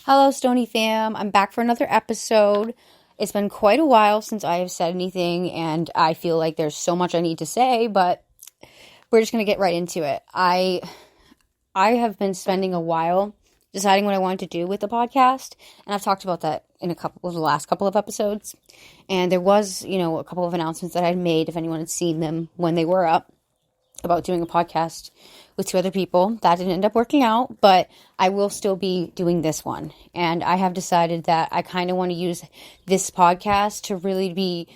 Hello, Stony fam. I'm back for another episode. It's been quite a while since I have said anything, and I feel like there's so much I need to say, but we're just going to get right into it. I have been spending a while deciding what I wanted to do with the podcast, and I've talked about that in a couple of the last couple of episodes. And there was, a couple of announcements that I'd made, if anyone had seen them when they were up, about doing a podcast with two other people. That didn't end up working out, but I will still be doing this one. And I have decided that I kind of want to use this podcast to really be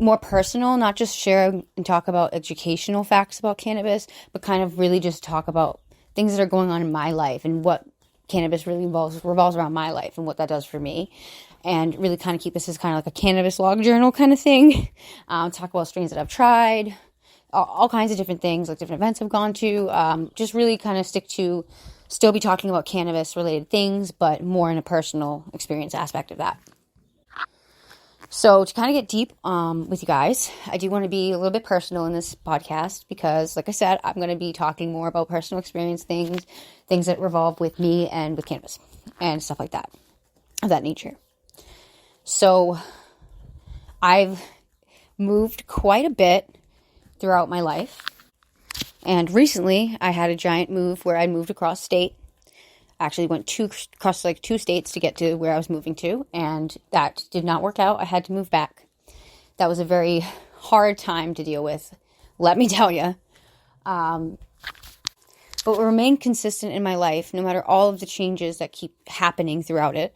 more personal, not just share and talk about educational facts about cannabis, but kind of really just talk about things that are going on in my life and what cannabis really revolves around my life and what that does for me. And really kind of keep this as kind of like a cannabis log journal kind of thing. Talk about strains that I've tried, all kinds of different things, like different events I've gone to. Just really kind of still be talking about cannabis related things, but more in a personal experience aspect of that. So to kind of get deep with you guys, I do want to be a little bit personal in this podcast because, like I said, I'm going to be talking more about personal experience things that revolve with me and with cannabis and stuff like that, of that nature. So I've moved quite a bit throughout my life. And recently I had a giant move where I moved across state. Actually went across like 2 states to get to where I was moving to, and that did not work out. I had to move back. That was a very hard time to deal with, let me tell you. But what remained consistent in my life, no matter all of the changes that keep happening throughout it,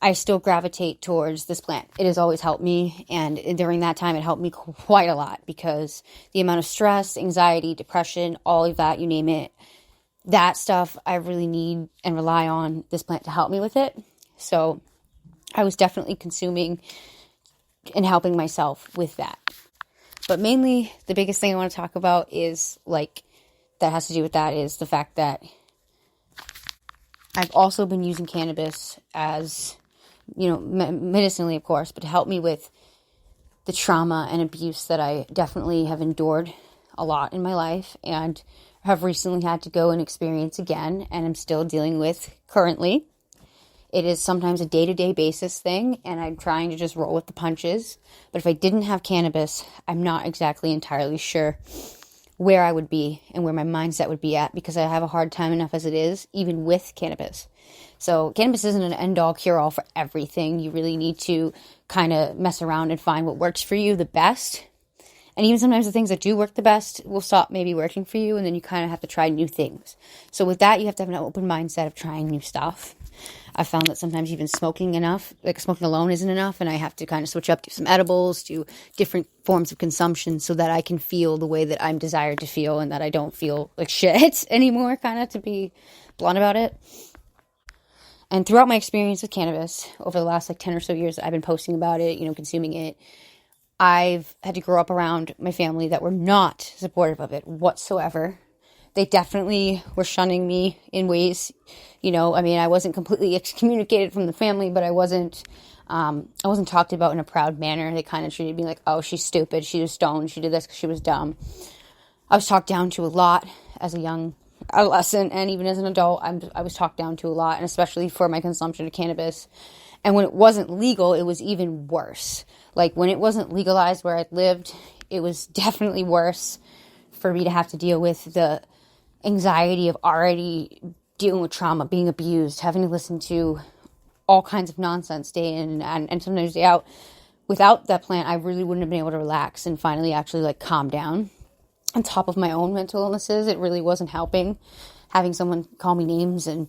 I still gravitate towards this plant. It has always helped me, and during that time it helped me quite a lot because the amount of stress, anxiety, depression, all of that, you name it, that stuff I really need and rely on this plant to help me with it. So I was definitely consuming and helping myself with that. But mainly the biggest thing I want to talk about is that has to do with that is the fact that I've also been using cannabis as, medicinally, of course, but to help me with the trauma and abuse that I definitely have endured a lot in my life and have recently had to go and experience again, and I'm still dealing with currently. It is sometimes a day-to-day basis thing, and I'm trying to just roll with the punches. But if I didn't have cannabis, I'm not exactly entirely sure where I would be and where my mindset would be at, because I have a hard time enough as it is, even with cannabis. So cannabis isn't an end-all, cure-all for everything. You really need to kind of mess around and find what works for you the best. And even sometimes the things that do work the best will stop maybe working for you, and then you kind of have to try new things. So with that, you have to have an open mindset of trying new stuff. I found that sometimes even smoking alone isn't enough, and I have to kind of switch up to some edibles, to different forms of consumption so that I can feel the way that I'm desired to feel and that I don't feel like shit anymore, kind of, to be blunt about it. And throughout my experience with cannabis, over the last 10 or so years that I've been posting about it, consuming it, I've had to grow up around my family that were not supportive of it whatsoever. They definitely were shunning me in ways, I wasn't completely excommunicated from the family, but I wasn't talked about in a proud manner. They kind of treated me like, oh, she's stupid, she was stoned, she did this because she was dumb. I was talked down to a lot as a young adolescent, and even as an adult, I was talked down to a lot, and especially for my consumption of cannabis. And when it wasn't legal, it was even worse. Like, when it wasn't legalized where I lived, it was definitely worse for me to have to deal with the anxiety of already dealing with trauma, being abused, having to listen to all kinds of nonsense day in and sometimes day out. Without that plant, I really wouldn't have been able to relax and finally actually calm down. On top of my own mental illnesses, it really wasn't helping. Having someone call me names and,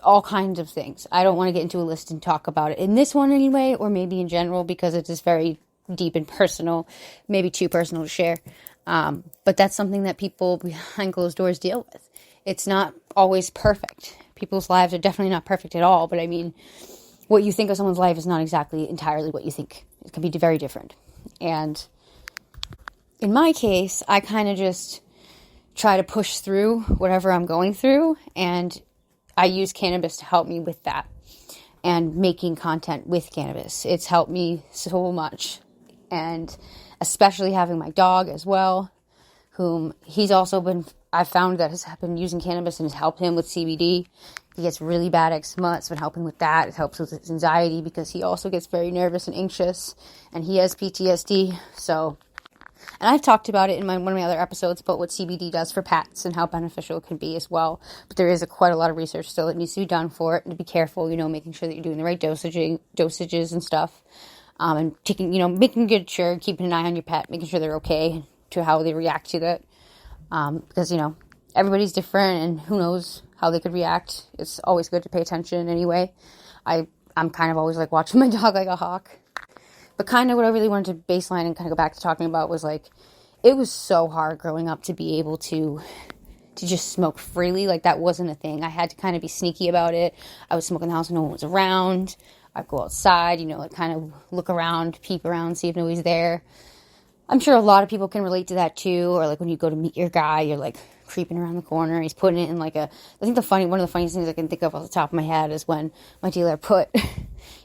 all kinds of things. I don't want to get into a list and talk about it in this one anyway, or maybe in general, because it's just very deep and personal, maybe too personal to share. But that's something that people behind closed doors deal with. It's not always perfect. People's lives are definitely not perfect at all, but what you think of someone's life is not exactly entirely what you think. It can be very different. And in my case, I kind of just try to push through whatever I'm going through, and I use cannabis to help me with that and making content with cannabis. It's helped me so much, and especially having my dog as well, whom I've found that has been using cannabis and has helped him with CBD. He gets really bad eczema. It's been helping with that. It helps with his anxiety because he also gets very nervous and anxious, and he has PTSD. So, and I've talked about it in one of my other episodes about what CBD does for pets and how beneficial it can be as well. But there is quite a lot of research still that needs to be done for it, and to be careful, making sure that you're doing the right dosages and stuff, and taking, making good sure, keeping an eye on your pet, making sure they're okay to how they react to it. Because, everybody's different, and who knows how they could react. It's always good to pay attention anyway. I'm kind of always like watching my dog like a hawk. But kind of what I really wanted to baseline and kind of go back to talking about was like, it was so hard growing up to be able to just smoke freely. Like, that wasn't a thing. I had to kind of be sneaky about it. I would smoke in the house when no one was around. I'd go outside, like kind of look around, peek around, see if nobody's there. I'm sure a lot of people can relate to that too. Or like when you go to meet your guy, you're like creeping around the corner. He's putting it in like I think one of the funniest things I can think of off the top of my head is when my dealer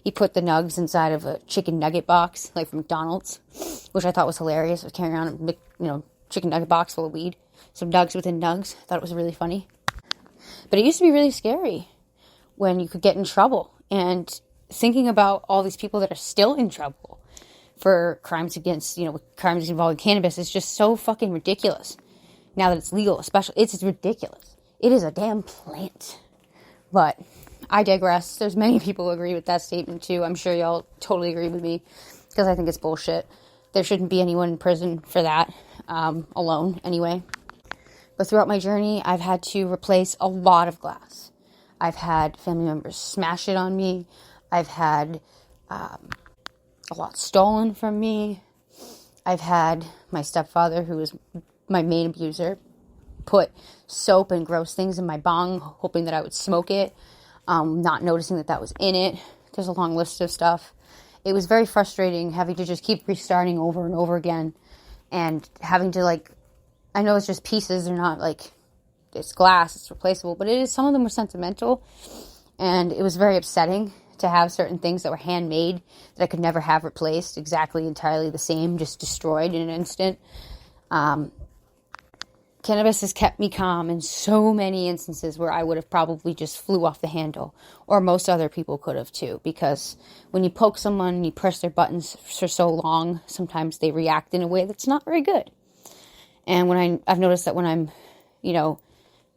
he put the nugs inside of a chicken nugget box, like from McDonald's, which I thought was hilarious. I was carrying around a, chicken nugget box full of weed, some nugs within nugs. I thought it was really funny. But it used to be really scary when you could get in trouble. And thinking about all these people that are still in trouble for crimes crimes involving cannabis is just so fucking ridiculous. Now that it's legal, especially, it's ridiculous. It is a damn plant. But I digress. There's many people who agree with that statement too. I'm sure y'all totally agree with me because I think it's bullshit. There shouldn't be anyone in prison for that, alone anyway. But throughout my journey, I've had to replace a lot of glass. I've had family members smash it on me. I've had a lot stolen from me. I've had my stepfather, who was my main abuser, put soap and gross things in my bong, hoping that I would smoke it, not noticing that was in it. There's a long list of stuff. It was very frustrating having to just keep restarting over and over again, and having to I know it's just pieces, they're not it's glass, it's replaceable, but some of them were sentimental, and it was very upsetting to have certain things that were handmade that I could never have replaced, exactly entirely the same, just destroyed in an instant. Cannabis has kept me calm in so many instances where I would have probably just flew off the handle, or most other people could have too, because when you poke someone and you press their buttons for so long, sometimes they react in a way that's not very good. And I've noticed that when I'm,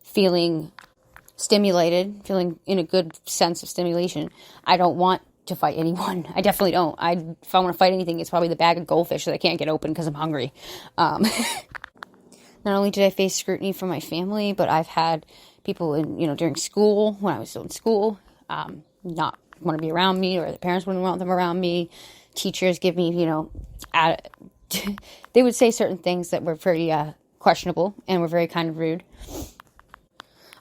feeling stimulated, feeling in a good sense of stimulation, I don't want to fight anyone. I definitely don't. If I want to fight anything, it's probably the bag of goldfish that I can't get open because I'm hungry. Not only did I face scrutiny from my family, but I've had people during school, when I was still in school, not want to be around me, or the parents wouldn't want them around me. Teachers give me, they would say certain things that were pretty questionable and were very kind of rude.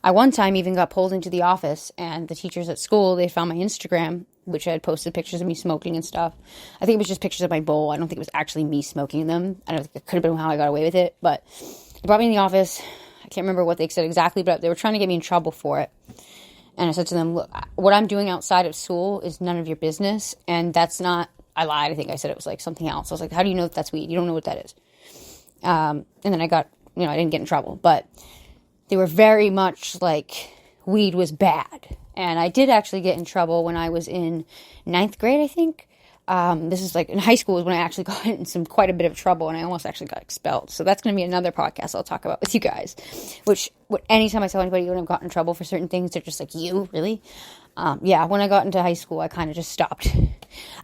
I one time even got pulled into the office, and the teachers at school, they found my Instagram, which I had posted pictures of me smoking and stuff. I think it was just pictures of my bowl. I don't think it was actually me smoking them. I don't think it could have been how I got away with it, but they brought me in the office. I can't remember what they said exactly, but they were trying to get me in trouble for it. And I said to them, look, what I'm doing outside of school is none of your business. And that's not, I lied. I think I said it was something else. I was like, how do you know that's weed? You don't know what that is. And then I got, I didn't get in trouble, but they were very much weed was bad. And I did actually get in trouble when I was in 9th grade, I think. This is in high school is when I actually got in quite a bit of trouble, and I almost actually got expelled. So that's going to be another podcast I'll talk about with you guys. Anytime I tell anybody when I've gotten in trouble for certain things, they're just like, you? Really? When I got into high school, I kind of just stopped.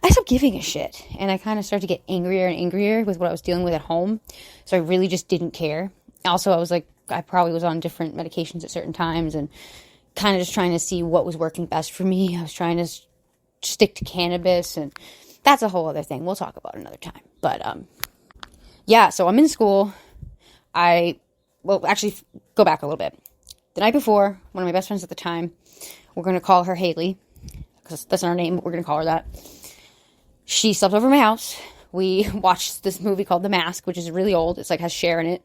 I stopped giving a shit, and I kind of started to get angrier and angrier with what I was dealing with at home. So I really just didn't care. Also, I was I probably was on different medications at certain times, and kind of just trying to see what was working best for me. I was trying to stick to cannabis, and that's a whole other thing we'll talk about another time. But so I'm in school. Actually go back a little bit. The night before, one of my best friends at the time, we're going to call her Haley, because that's not her name, but we're going to call her that. She slept over at my house. We watched this movie called The Mask, which is really old. It's has Cher in it.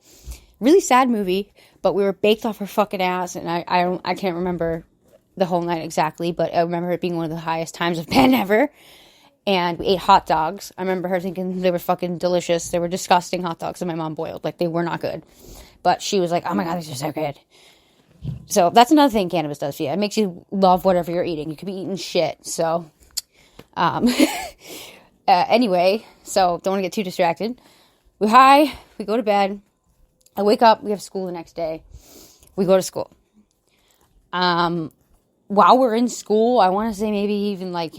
Really sad movie, but we were baked off her fucking ass, and I can't remember the whole night exactly, but I remember it being one of the highest times of pen ever. And we ate hot dogs. I remember her thinking they were fucking delicious. They were disgusting hot dogs that my mom boiled. They were not good. But she was like, oh my God, these are so good. So that's another thing cannabis does for you. It makes you love whatever you're eating. You could be eating shit. So, anyway, so don't want to get too distracted. We're high. We go to bed. I wake up. We have school the next day. We go to school. While we're in school, I want to say maybe even like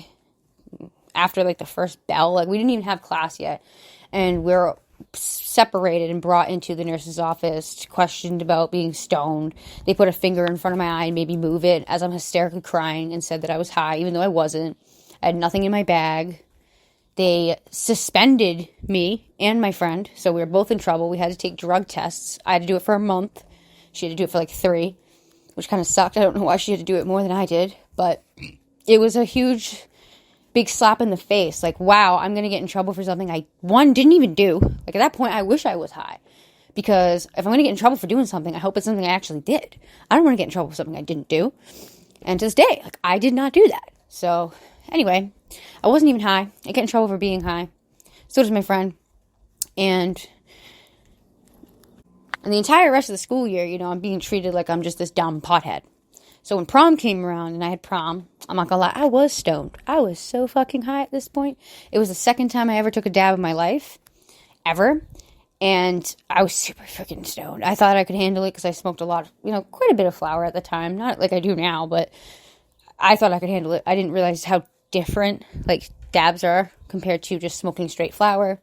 after like the first bell, like we didn't even have class yet. And we're separated and brought into the nurse's office, questioned about being stoned. They put a finger in front of my eye and made me move it as I'm hysterically crying and said that I was high, even though I wasn't. I had nothing in my bag. They suspended me and my friend, so we were both in trouble. We had to take drug tests. I had to do it for a month. She had to do it for like 3, which kind of sucked. I don't know why she had to do it more than I did, but it was a huge, big slap in the face. Like, wow, I'm going to get in trouble for something I, one, didn't even do. Like, at that point, I wish I was high. Because if I'm going to get in trouble for doing something, I hope it's something I actually did. I don't want to get in trouble for something I didn't do. And to this day, like, I did not do that. So, anyway, I wasn't even high. I get in trouble for being high. So does my friend. And the entire rest of the school year, you know, I'm being treated like I'm just this dumb pothead. So when prom came around and I had prom, I'm not gonna lie, I was stoned. I was so fucking high at this point. It was the second time I ever took a dab in my life. Ever. And I was super freaking stoned. I thought I could handle it because I smoked a lot of, you know, quite a bit of flower at the time. Not like I do now, but I thought I could handle it. I didn't realize how different, like, dabs are compared to just smoking straight flower.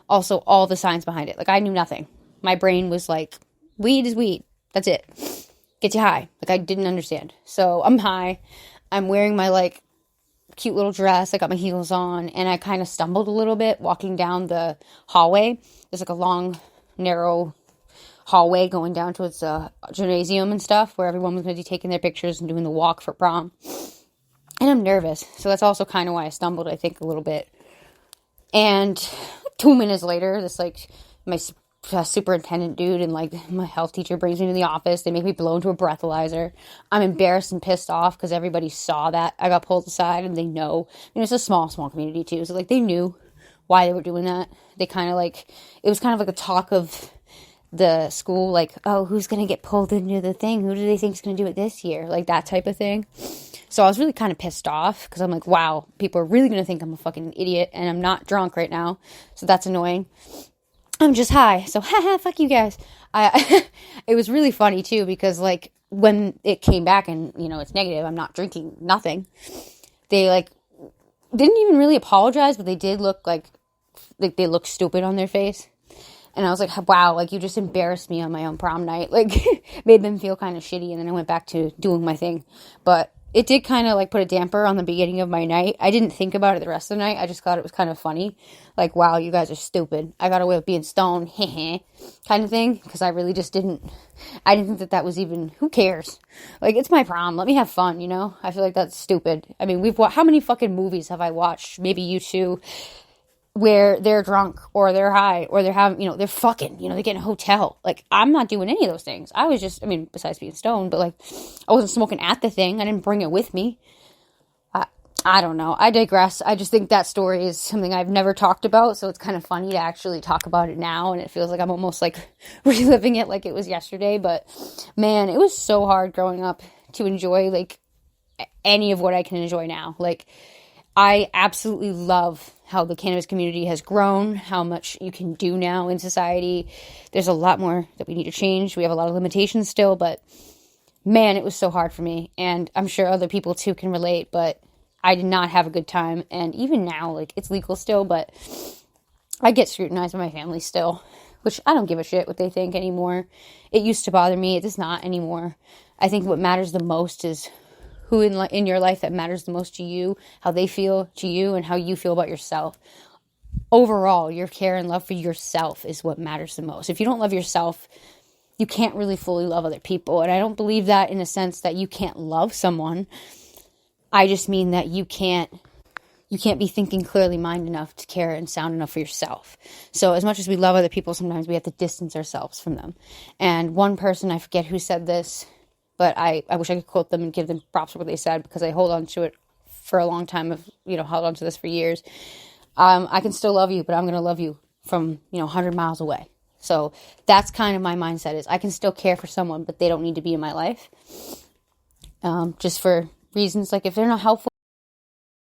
Also, all the science behind it. Like, I knew nothing. My brain was like, weed is weed. That's it. Gets you high. Like, I didn't understand. So, I'm high. I'm wearing my, like, cute little dress. I got my heels on. And I kind of stumbled a little bit walking down the hallway. There's, like, a long, narrow hallway going down towards the gymnasium and stuff where everyone was going to be taking their pictures and doing the walk for prom. And I'm nervous. So, that's also kind of why I stumbled, I think, a little bit. And 2 minutes later, this, like, my superintendent dude and like my health teacher brings me to the office. They make me blow into a breathalyzer. I'm embarrassed and pissed off because everybody saw that I got pulled aside and they know. I mean, it's a small community too. So like they knew why they were doing that. They kind of like, it was kind of like a talk of the school, like, oh, who's going to get pulled into the thing? Who do they think is going to do it this year? Like that type of thing. So I was really kind of pissed off because I'm like, wow, people are really going to think I'm a fucking idiot and I'm not drunk right now. So that's annoying. I'm just high. So, haha, fuck you guys. It was really funny, too, because, like, when it came back and, you know, it's negative, I'm not drinking nothing, they, like, didn't even really apologize, but they did look like they looked stupid on their face. And I was like, wow, like, you just embarrassed me on my own prom night. Like, made them feel kind of shitty, and then I went back to doing my thing. But it did kind of, like, put a damper on the beginning of my night. I didn't think about it the rest of the night. I just thought it was kind of funny. Like, wow, you guys are stupid. I got away with being stoned, kind of thing. Because I really just didn't think that was even, who cares? Like, it's my prom. Let me have fun, you know? I feel like that's stupid. I mean, how many fucking movies have I watched? Maybe you too. Where they're drunk, or they're high, or they're having, you know, they're fucking, you know, they get in a hotel. Like, I'm not doing any of those things. I was just, I mean, besides being stoned, but, like, I wasn't smoking at the thing. I didn't bring it with me. I don't know. I digress. I just think that story is something I've never talked about, so it's kind of funny to actually talk about it now, and it feels like I'm almost, like, reliving it like it was yesterday, but, man, it was so hard growing up to enjoy, like, any of what I can enjoy now. Like, I absolutely love how the cannabis community has grown, how much you can do now in society. There's a lot more that we need to change. We have a lot of limitations still, but man, it was so hard for me. And I'm sure other people too can relate, but I did not have a good time. And even now, like, it's legal still, but I get scrutinized by my family still, which I don't give a shit what they think anymore. It used to bother me. It does not anymore. I think what matters the most is who in your life that matters the most to you, how they feel to you, and how you feel about yourself. Overall, your care and love for yourself is what matters the most. If you don't love yourself, you can't really fully love other people. And I don't believe that in a sense that you can't love someone. I just mean that you can't be thinking clearly minded enough to care and sound enough for yourself. So as much as we love other people, sometimes we have to distance ourselves from them. And one person, I forget who said this, but I wish I could quote them and give them props for what they said, because I hold on to it for a long time. I've, you know, held on to this for years. I can still love you, but I'm going to love you from, you know, 100 miles away. So that's kind of my mindset is I can still care for someone, but they don't need to be in my life. Just for reasons like if they're not helpful